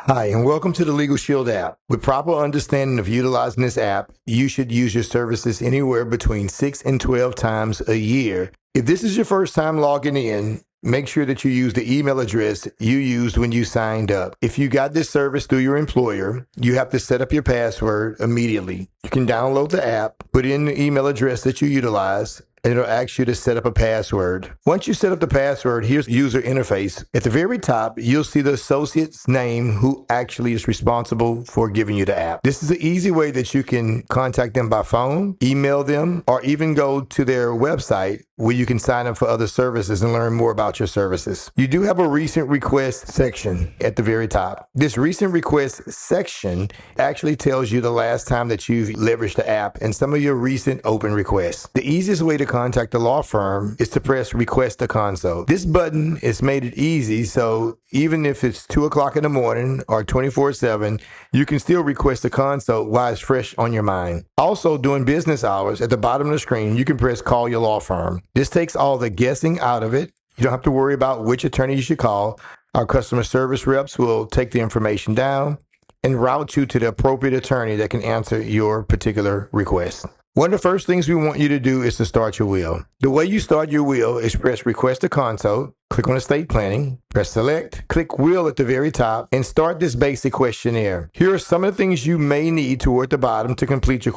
Hi, and welcome to the LegalShield app. With proper understanding of utilizing this app, you should use your services anywhere between 6 and 12 times a year. If this is your first time logging in, make sure that you use the email address you used when you signed up. If you got this service through your employer, you have to set up your password immediately. You can download the app, put in the email address that you utilize, and it'll ask you to set up a password. Once you set up the password, here's the user interface. At the very top, you'll see the associate's name who actually is responsible for giving you the app. This is an easy way that you can contact them by phone, email them, or even go to their website where you can sign up for other services and learn more about your services. You do have a recent request section at the very top. This recent request section actually tells you the last time that you've leveraged the app and some of your recent open requests. The easiest way to contact a law firm is to press request a consult. This button has made it easy, so even if it's 2 o'clock in the morning or 24/7, you can still request a consult while it's fresh on your mind. Also, during business hours, at the bottom of the screen, you can press call your law firm. This takes all the guessing out of it. You don't have to worry about which attorney you should call. Our customer service reps will take the information down and route you to the appropriate attorney that can answer your particular request. One of the first things we want you to do is to start your will. The way you start your will is press request a consult, click on estate planning, press select, click will at the very top, and start this basic questionnaire. Here are some of the things you may need toward the bottom to complete your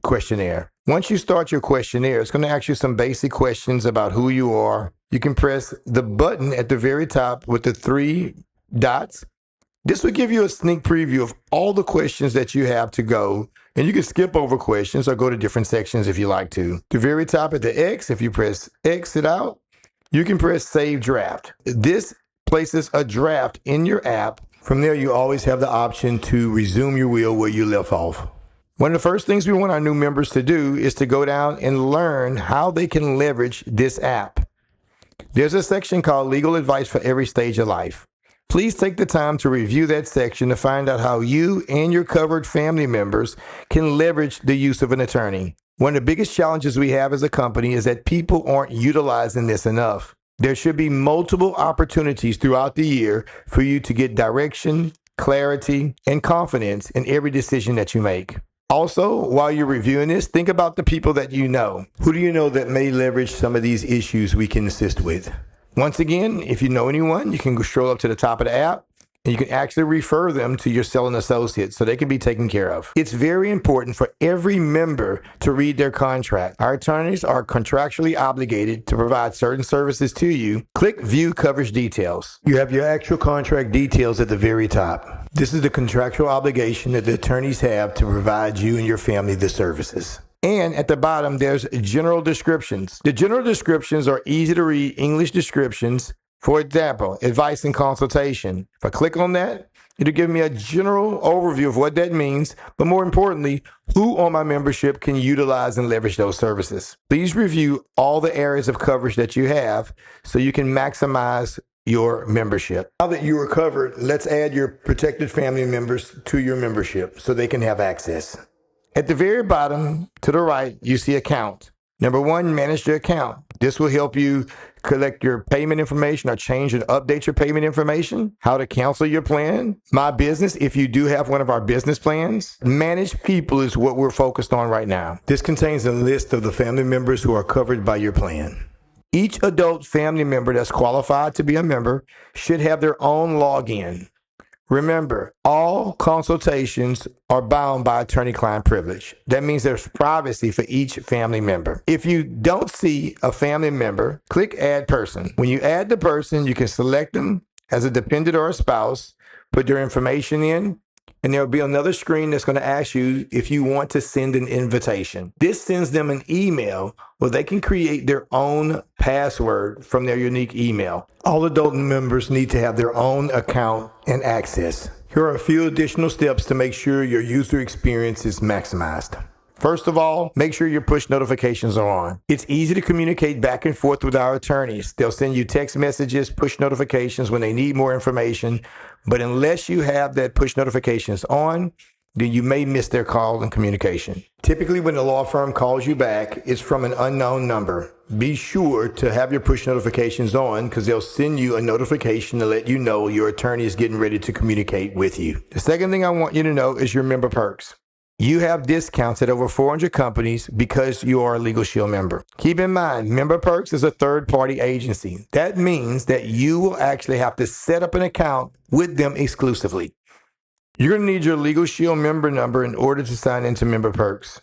questionnaire. Once you start your questionnaire, it's going to ask you some basic questions about who you are. You can press the button at the very top with the 3 dots. This will give you a sneak preview of all the questions that you have to go, and you can skip over questions or go to different sections if you like to. The very top at the X, if you press exit out, you can press save draft. This places a draft in your app. From there, you always have the option to resume your will where you left off. One of the first things we want our new members to do is to go down and learn how they can leverage this app. There's a section called Legal Advice for Every Stage of Life. Please take the time to review that section to find out how you and your covered family members can leverage the use of an attorney. One of the biggest challenges we have as a company is that people aren't utilizing this enough. There should be multiple opportunities throughout the year for you to get direction, clarity, and confidence in every decision that you make. Also, while you're reviewing this, think about the people that you know. Who do you know that may leverage some of these issues we can assist with? Once again, if you know anyone, you can scroll up to the top of the app and you can actually refer them to your selling associate so they can be taken care of. It's very important for every member to read their contract. Our attorneys are contractually obligated to provide certain services to you. Click View Coverage Details. You have your actual contract details at the very top. This is the contractual obligation that the attorneys have to provide you and your family the services. And at the bottom, there's general descriptions. The general descriptions are easy to read English descriptions. For example, advice and consultation. If I click on that, it'll give me a general overview of what that means, but more importantly, who on my membership can utilize and leverage those services. Please review all the areas of coverage that you have so you can maximize your membership. Now that you are covered, let's add your protected family members to your membership so they can have access. At the very bottom to the right, you see account. Number 1, manage your account. This will help you collect your payment information or change and update your payment information, how to cancel your plan. My business, if you do have one of our business plans. Manage people is what we're focused on right now. This contains a list of the family members who are covered by your plan. Each adult family member that's qualified to be a member should have their own login. Remember, all consultations are bound by attorney-client privilege. That means there's privacy for each family member. If you don't see a family member, click Add Person. When you add the person, you can select them as a dependent or a spouse, put their information in, and there'll be another screen that's going to ask you if you want to send an invitation. This sends them an email where they can create their own password from their unique email. All adult members need to have their own account and access. Here are a few additional steps to make sure your user experience is maximized. First of all, make sure your push notifications are on. It's easy to communicate back and forth with our attorneys. They'll send you text messages, push notifications when they need more information. But unless you have that push notifications on, then you may miss their call and communication. Typically, when the law firm calls you back, it's from an unknown number. Be sure to have your push notifications on because they'll send you a notification to let you know your attorney is getting ready to communicate with you. The second thing I want you to know is your member perks. You have discounts at over 400 companies because you are a LegalShield member. Keep in mind, Member Perks is a third-party agency. That means that you will actually have to set up an account with them exclusively. You're going to need your LegalShield member number in order to sign into Member Perks.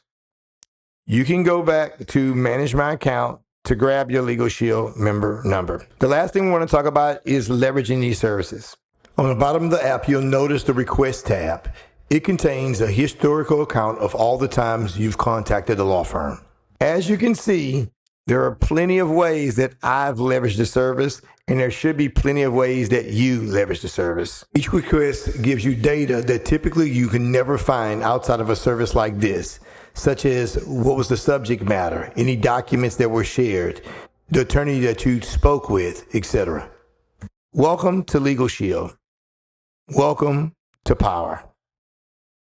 You can go back to Manage My Account to grab your LegalShield member number. The last thing we want to talk about is leveraging these services. On the bottom of the app, you'll notice the Request tab. It contains a historical account of all the times you've contacted the law firm. As you can see, there are plenty of ways that I've leveraged the service, and there should be plenty of ways that you leverage the service. Each request gives you data that typically you can never find outside of a service like this, such as what was the subject matter, any documents that were shared, the attorney that you spoke with, etc. Welcome to LegalShield. Welcome to power.